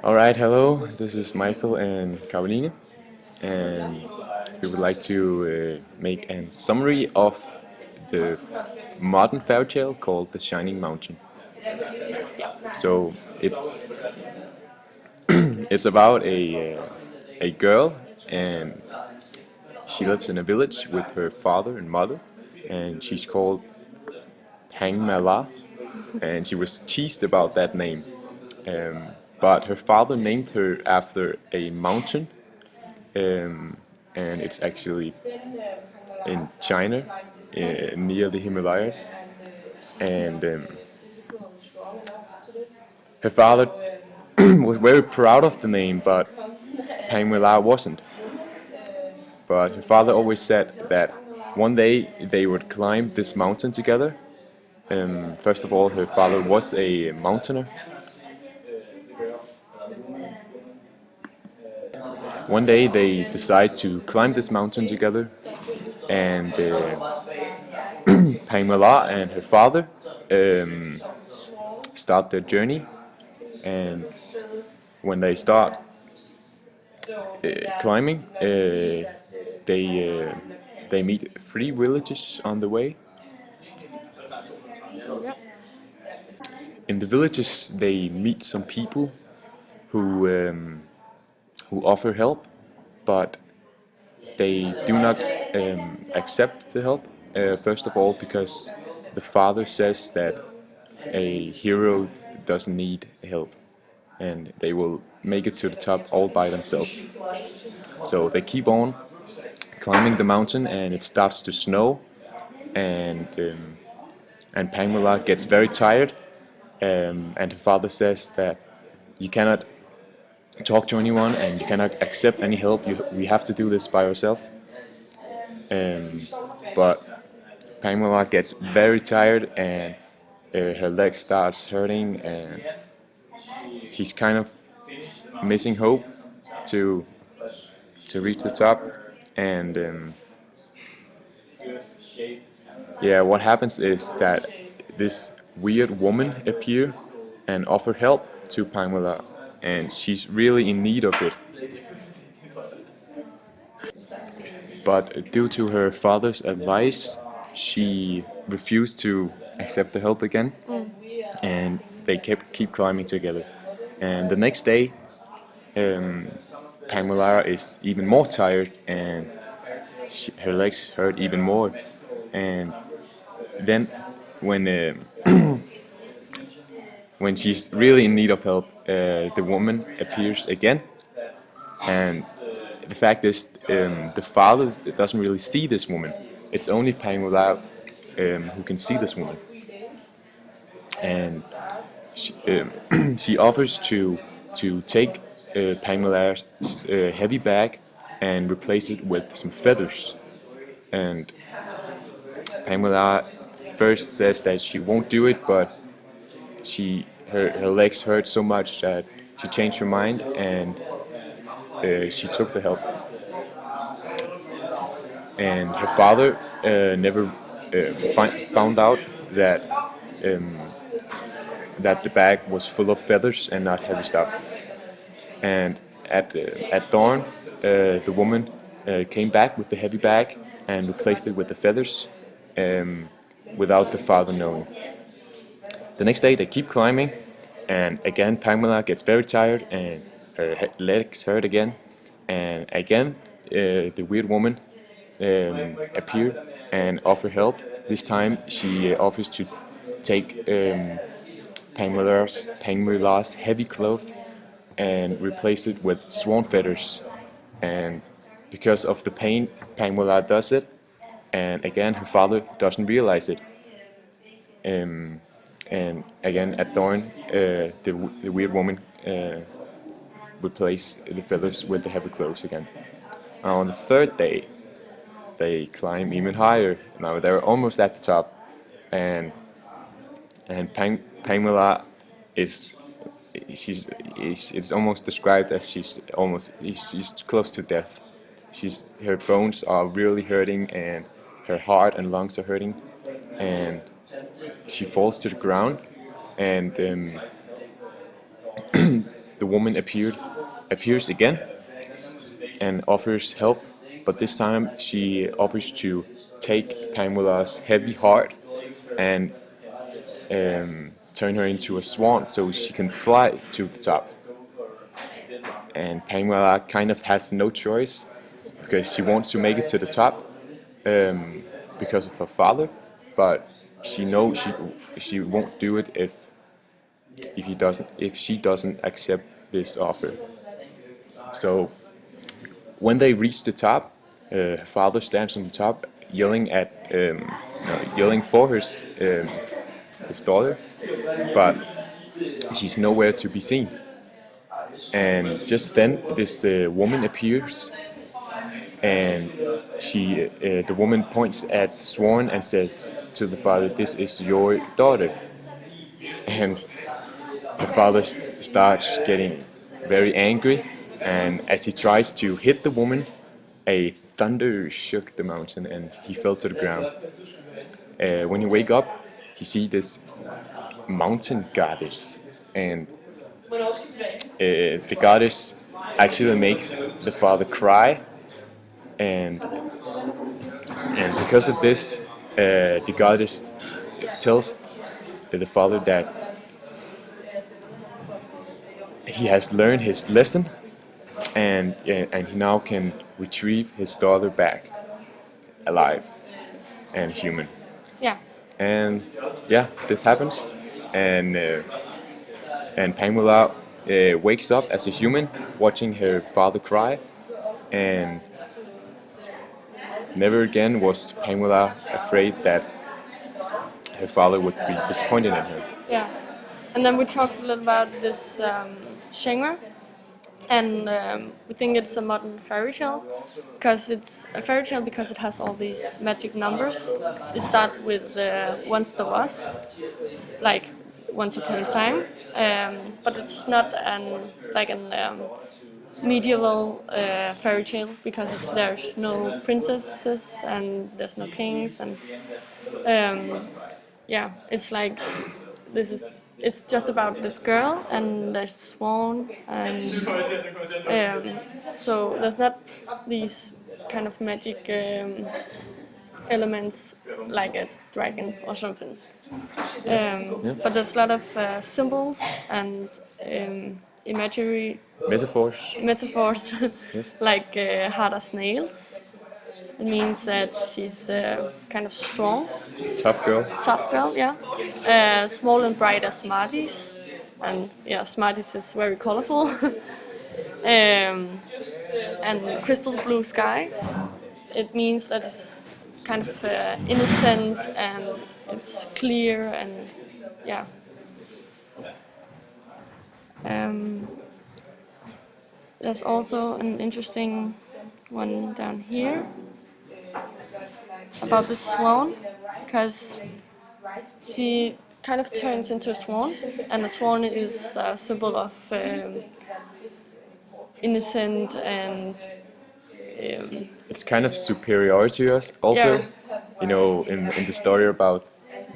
Alright, hello, this is Michael and Karoline, and we would like to make a summary of the modern fairy tale called The Shining Mountain. So it's about a girl, and she lives in a village with her father and mother, and she's called Mala, and she was teased about that name. But her father named her after a mountain, um, and it's actually in China, near the Himalayas. And her father was very proud of the name, but Pamela wasn't. But her father always said that one day they would climb this mountain together. First of all, her father was a mountaineer. One day they decide to climb this mountain together, and Pamela and her father um, start their journey. And when they start climbing, they meet three villages on the way. In the villages, they meet some people who offer help, but they do not accept the help. First of all, because the father says that a hero doesn't need help, and they will make it to the top all by themselves. So they keep on climbing the mountain, and it starts to snow, and Pamela gets very tired, and her father says that you cannot talk to anyone and you cannot accept any help. We have to do this by yourself. Um, but Pamela gets very tired, and her leg starts hurting, and she's kind of missing hope to reach the top. And yeah, what happens is that this weird woman appear and offer help to Pamela, and she's really in need of it. But due to her father's advice, she refused to accept the help again, and they keep climbing together. And the next day, um, Pamela is even more tired, and her legs hurt even more. And then, when when she's really in need of help, the woman appears again, and the fact is, the father doesn't really see this woman. It's only Pamela who can see this woman, and she offers to take Pamela's heavy bag and replace it with some feathers. And Pamela first says that she won't do it, but her legs hurt so much that she changed her mind, and she took the help. And her father never found out that um, that the bag was full of feathers and not heavy stuff. And at dawn, the woman came back with the heavy bag and replaced it with the feathers, um, without the father knowing. The next day they keep climbing, and again Pamela gets very tired and her legs hurt again. And again, the weird woman appear and offer help. This time she offers to take Pamela's heavy clothes and replace it with swan feathers. And because of the pain, Pamela does it, and again her father doesn't realize it. Um, and again at dawn, the weird woman replaced the feathers with the heavy clothes again. On the third day, they climb even higher. Now they're almost at the top, and Pamela is it's almost described as she's close to death. Her bones are really hurting, and her heart and lungs are hurting, and she falls to the ground, and the woman appears again and offers help, but this time she offers to take Pamela's heavy heart and turn her into a swan so she can fly to the top. And Pamela kind of has no choice because she wants to make it to the top because of her father, but she knows she won't do it if she doesn't accept this offer. So when they reach the top, her father stands on the top, yelling for his daughter, but she's nowhere to be seen. And just then, this woman appears, and the woman points at the swan and says to the father, "This is your daughter." And the father starts getting very angry, and as he tries to hit the woman, a thunder shook the mountain, and he fell to the ground. When he wake up, he see this mountain goddess, and the goddess actually makes the father cry, and because of this, the goddess tells the father that he has learned his lesson, and he now can retrieve his daughter back alive and human. Yeah. And yeah, this happens, and Pamela wakes up as a human, watching her father cry, and never again was Pamela afraid that her father would be disappointed in her. Yeah. And then we talked a little about this genre, and we think it's a modern fairy tale because it's a fairy tale because it has all these magic numbers. It starts with once there was, like once upon a time, but it's not an medieval fairy tale because there's no princesses and there's no kings, and yeah, it's like it's just about this girl and the swan, and so there's not these kind of magic elements like a dragon or something. But there's a lot of symbols and imagery Metaphors. Yes. like hard as nails. It means that she's kind of strong, Tough girl. yeah. Small and bright as Smarties, and yeah, Smarties is very colorful. And crystal blue sky. It means that it's kind of innocent and it's clear, and yeah. There's also an interesting one down here about the swan, because she kind of turns into a swan, and the swan is a symbol of innocent and It's kind of superior to us. Also, yeah. you know, in the story about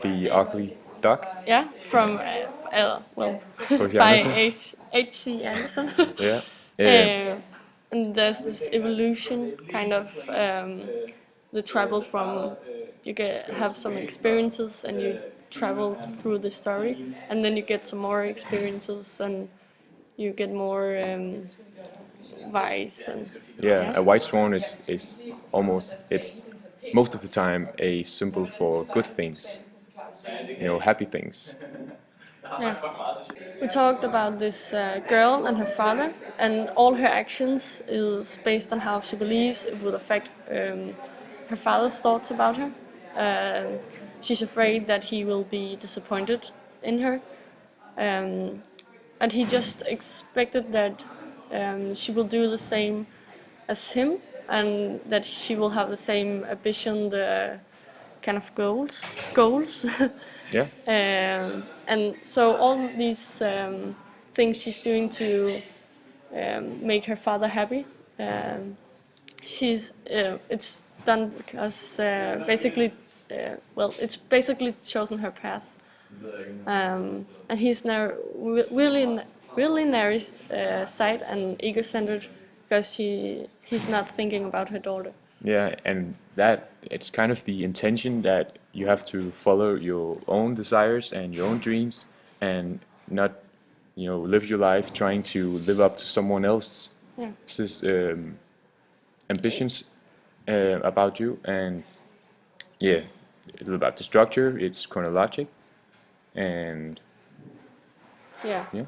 the ugly duck. Yeah, from H.C. by Andersen. H.C. Andersen. Yeah. And there's this evolution, kind of the travel from have some experiences and you travel through the story, and then you get some more experiences and you get more vice and Yeah, a white swan is almost, it's most of the time a symbol for good things, you know, happy things. yeah. We talked about this girl and her father, and all her actions is based on how she believes it would affect her father's thoughts about her. She's afraid that he will be disappointed in her, and he just expected that she will do the same as him, and that she will have the same ambition, the kind of goals. Yeah. And so all these things she's doing to make her father happy, it's done because it's basically chosen her path, and he's now really really narrow sight and egocentric because he's not thinking about her daughter. Yeah, and that it's kind of the intention that you have to follow your own desires and your own dreams and not, live your life trying to live up to someone else's Yeah. ambitions about you. And yeah, it's about the structure, it's chronologic, and Yeah. yeah.